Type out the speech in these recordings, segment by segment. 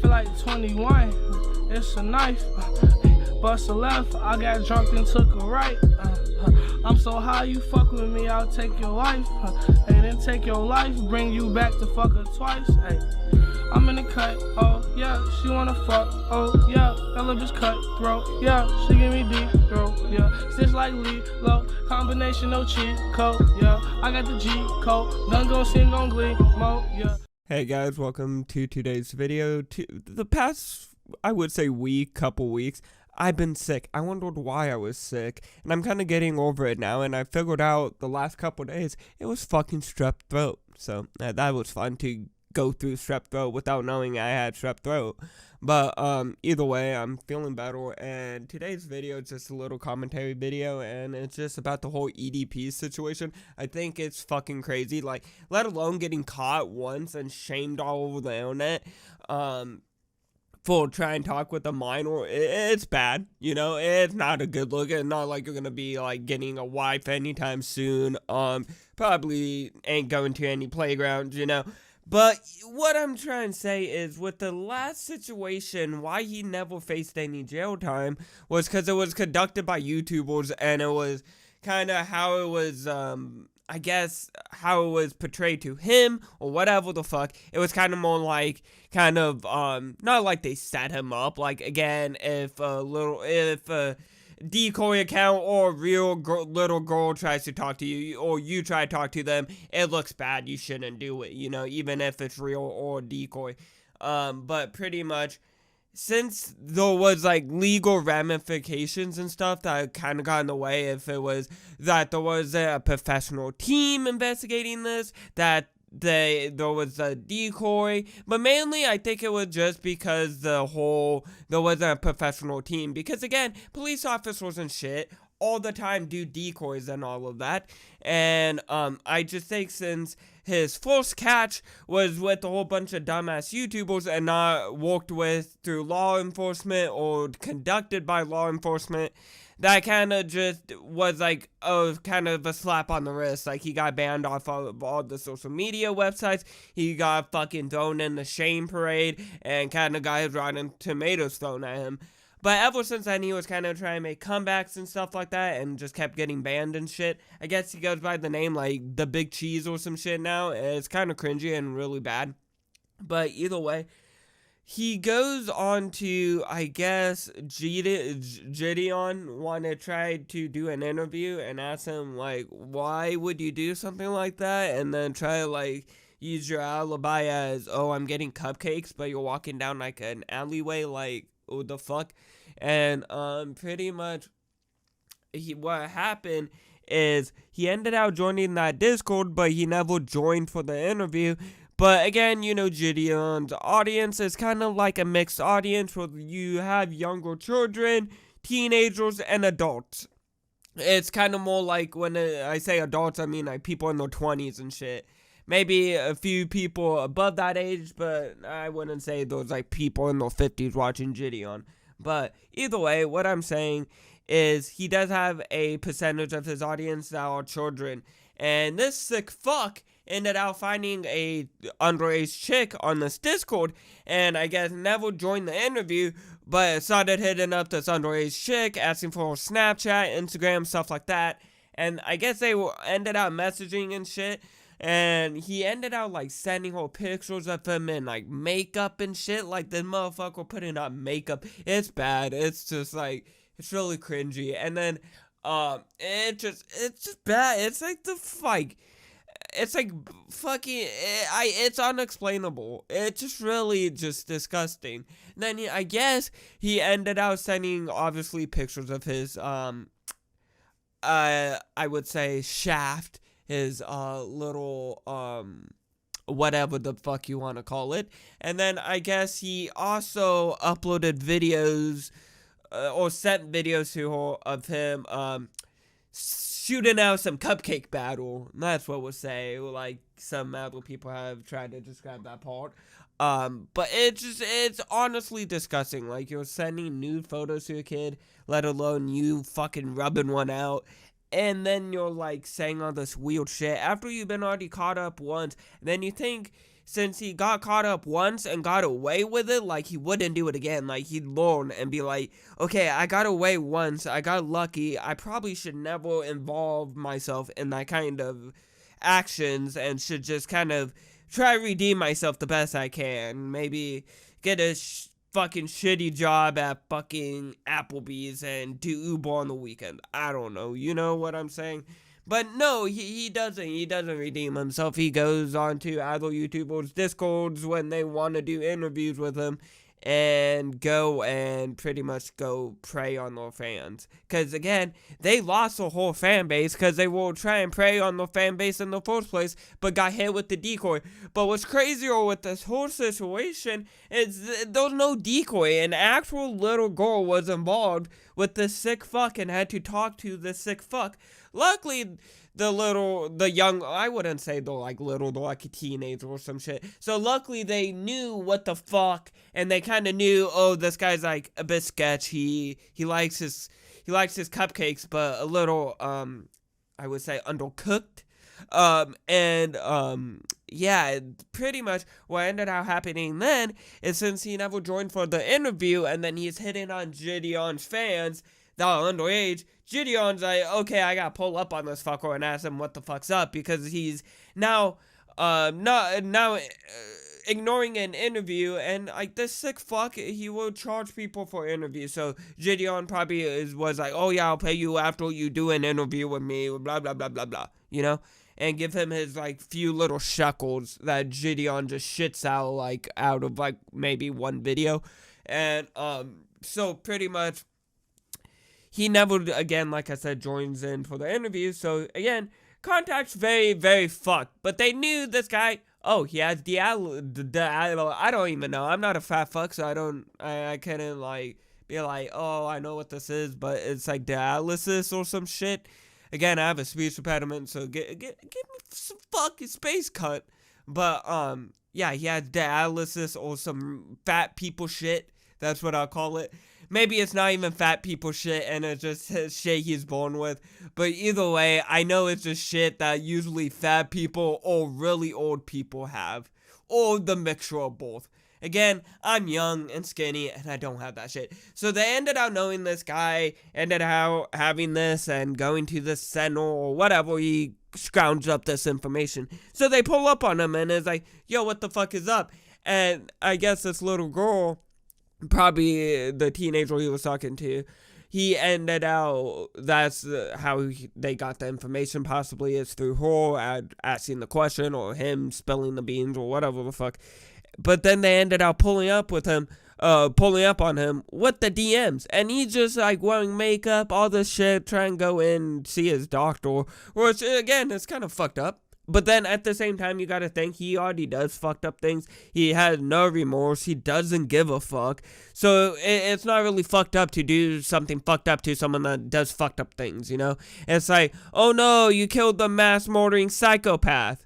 feel like 21. It's a knife. Bust a left. I got drunk and took a right. I'm so high, you fuck with me, I'll take your life. And then take your life, bring you back to fuck her twice. Hey, I'm in the cut. Oh yeah, she wanna fuck. Oh yeah, that little bitch cutthroat. Yeah, she give me deep throat. Yeah, stitch like low, combination no cheat code. Yeah, I got the G code. Done gon' sing on glee mode. Yeah. Hey guys, welcome to today's video. The past, I would say couple weeks, I've been sick. I wondered why I was sick, and I'm kind of getting over it now, and I figured out the last couple days, it was fucking strep throat. So, that was fun to go through strep throat without knowing I had strep throat. But, either way, I'm feeling better, and today's video is just a little commentary video, and it's just about the whole EDP situation. I think it's fucking crazy, like, let alone getting caught once and shamed all over the internet, for trying to talk with a minor. It's bad, you know, it's not a good look. It's not like you're gonna be like getting a wife anytime soon. Probably ain't going to any playgrounds, you know. But what I'm trying to say is, with the last situation, why he never faced any jail time was because it was conducted by YouTubers, and it was kind of how it was, I guess, how it was portrayed to him, or whatever the fuck. It was kind of more like, not like they set him up. Like, again, if a decoy account or a real little girl tries to talk to you, or you try to talk to them, it looks bad. You shouldn't do it, you know, even if it's real or decoy. But pretty much, since there was like legal ramifications and stuff that kind of got in the way, if it was that there was a professional team investigating this, that there was a decoy, but mainly I think it was just because there wasn't a professional team, because again, police officers and shit all the time do decoys and all of that, and I just think since his first catch was with a whole bunch of dumbass YouTubers and not worked with through law enforcement or conducted by law enforcement, that kind of just was like kind of a slap on the wrist. Like, he got banned off of all the social media websites, he got fucking thrown in the shame parade, and kind of got his rotten tomatoes thrown at him. But ever since then, he was kind of trying to make comebacks and stuff like that, and just kept getting banned and shit. I guess he goes by the name, like, The Big Cheese or some shit now. It's kind of cringy and really bad. But either way, he goes on to, I guess, Gideon wanted to try to do an interview and ask him, like, why would you do something like that? And then try to, like, use your alibi as, oh, I'm getting cupcakes, but you're walking down, like, an alleyway, like, what the fuck? And pretty much what happened is he ended up joining that Discord, but he never joined for the interview. But again, you know, Gideon's audience is kind of like a mixed audience where you have younger children, teenagers, and adults. It's kind of more like, when I say adults, I mean like people in their 20s and shit. Maybe a few people above that age, but I wouldn't say there's like people in their 50s watching Gideon. But either way, what I'm saying is he does have a percentage of his audience that are children. And this sick fuck ended up finding a underage chick on this Discord, and I guess never joined the interview, but started hitting up this underage chick, asking for her Snapchat, Instagram, stuff like that. And I guess they ended up messaging and shit. And he ended up, like, sending her pictures of him in, like, makeup and shit. Like, this motherfucker putting on makeup. It's bad. It's just, like, it's really cringy. And then, it's just bad. It's like it's like fucking, it's unexplainable. It's just really just disgusting. And then I guess he ended up sending, obviously, pictures of his, I would say, shaft. His little whatever the fuck you want to call it. And then I guess he also uploaded videos or sent videos to her of him shooting out some cupcake battle. That's what we'll say. Like, some other people have tried to describe that part. But it's honestly disgusting. Like, you're sending nude photos to a kid, let alone you fucking rubbing one out. And then you're, like, saying all this weird shit after you've been already caught up once. And then you think since he got caught up once and got away with it, like, he wouldn't do it again. Like, he'd learn and be like, okay, I got away once, I got lucky, I probably should never involve myself in that kind of actions and should just kind of try to redeem myself the best I can. Maybe get a fucking shitty job at fucking Applebee's and do Uber on the weekend. I don't know, you know what I'm saying? But no, he doesn't redeem himself. He goes on to other YouTubers' Discords when they want to do interviews with him and go and pretty much go prey on their fans. Because again, they lost their whole fan base because they will try and prey on the fan base in the first place, but got hit with the decoy. But what's crazier with this whole situation is there's no decoy. An actual little girl was involved with this sick fuck and had to talk to this sick fuck. Luckily, the young, I wouldn't say they're like little, they're like a teenager or some shit. So luckily they knew what the fuck, and they kind of knew, oh, this guy's like a bit sketchy. He likes his cupcakes, but a little, I would say undercooked. Yeah, pretty much what ended up happening then is since he never joined for the interview, and then he's hitting on Gideon's fans that are underage, Gideon's like, okay, I gotta pull up on this fucker and ask him what the fuck's up, because he's now ignoring an interview, and like this sick fuck, he will charge people for interviews. So Gideon probably was like, oh yeah, I'll pay you after you do an interview with me, blah blah blah blah blah, you know, and give him his like few little shekels that Gideon just shits out like out of like maybe one video, and so pretty much he never, again, like I said, joins in for the interview. So, again, contact's very, very fucked. But they knew this guy, oh, he has I don't even know. I'm not a fat fuck, so I couldn't, like, be like, oh, I know what this is. But it's like dialysis or some shit. Again, I have a speech impediment, so give me some fucking space cunt. But, yeah, he has dialysis or some fat people shit. That's what I'll call it. Maybe it's not even fat people shit and it's just shit he's born with. But either way, I know it's just shit that usually fat people or really old people have. Or the mixture of both. Again, I'm young and skinny and I don't have that shit. So they ended up knowing this guy, ended up having this and going to this center or whatever. He scrounged up this information. So they pull up on him and is like, yo, what the fuck is up? And I guess this little girl, probably the teenager he was talking to, he ended out, that's how they got the information, possibly is through her asking the question or him spilling the beans or whatever the fuck. But then they ended up pulling up on him with the DMs, and he just like wearing makeup, all this shit, trying to go in and see his doctor, which again is kind of fucked up. But then at the same time, you gotta think he already does fucked up things. He has no remorse. He doesn't give a fuck. So it's not really fucked up to do something fucked up to someone that does fucked up things, you know? It's like, oh no, you killed the mass murdering psychopath.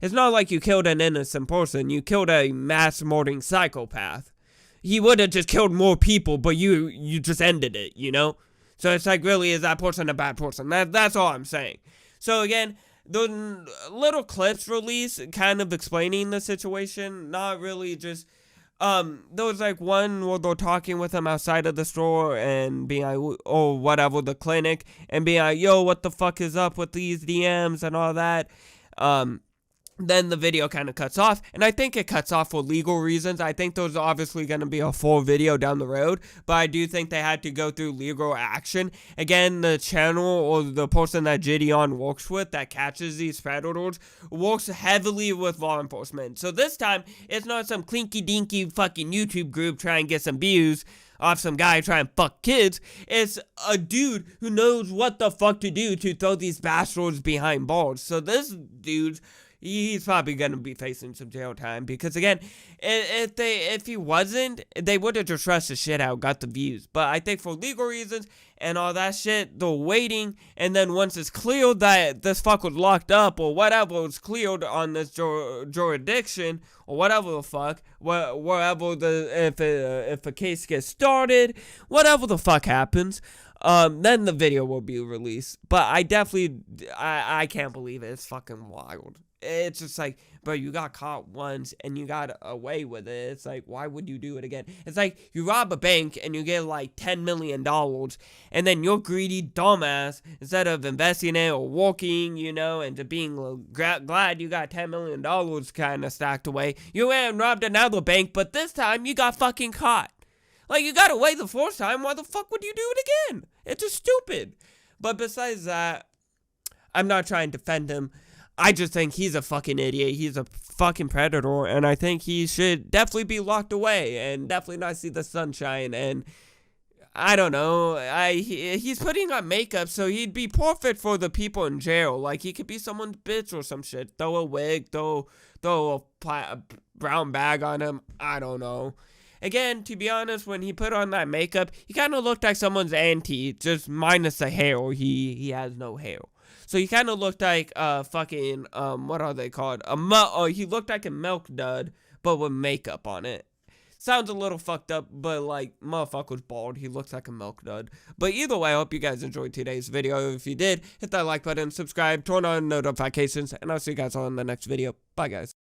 It's not like you killed an innocent person. You killed a mass murdering psychopath. He would have just killed more people, but you just ended it, you know? So it's like, really, is that person a bad person? That's all I'm saying. So again, the little clips released kind of explaining the situation, not really just, there was like one where they're talking with him outside of the store and being like, or whatever, the clinic, and being like, yo, what the fuck is up with these DMs and all that. Then the video kind of cuts off, and I think it cuts off for legal reasons. I think there's obviously going to be a full video down the road, but I do think they had to go through legal action. Again, the channel or the person that Gideon works with that catches these predators works heavily with law enforcement. So this time, it's not some clinky-dinky fucking YouTube group trying to get some views off some guy trying to fuck kids. It's a dude who knows what the fuck to do to throw these bastards behind bars. So this dude's, he's probably going to be facing some jail time, because again, if he wasn't, they would have just rushed the shit out, got the views. But I think for legal reasons and all that shit, they're waiting, and then once it's cleared that this fuck was locked up or whatever was cleared on this jurisdiction or whatever the fuck, wherever if a case gets started, whatever the fuck happens, then the video will be released. But I definitely, I can't believe it. It's fucking wild. it's just like, bro, you got caught once and you got away with it. It's like, why would you do it again? It's like you rob a bank and you get like $10 million, and then your greedy dumbass, instead of investing it or working, you know, and to being glad you got $10 million kind of stacked away, you went and robbed another bank, but this time you got fucking caught. Like, you got away the first time, why the fuck would you do it again? It's just stupid. But besides that, I'm not trying to defend him. I just think he's a fucking idiot. He's a fucking predator, and I think he should definitely be locked away and definitely not see the sunshine. And I don't know, he's putting on makeup, so he'd be perfect for the people in jail. Like, he could be someone's bitch or some shit. Throw a wig, throw a brown bag on him. I don't know. Again, to be honest, when he put on that makeup, he kind of looked like someone's auntie, just minus the hair. He has no hair. So he kind of looked like fucking, what are they called? He looked like a milk dud, but with makeup on it. Sounds a little fucked up, but like, motherfucker's bald. He looks like a milk dud. But either way, I hope you guys enjoyed today's video. If you did, hit that like button, subscribe, turn on notifications, and I'll see you guys all in the next video. Bye, guys.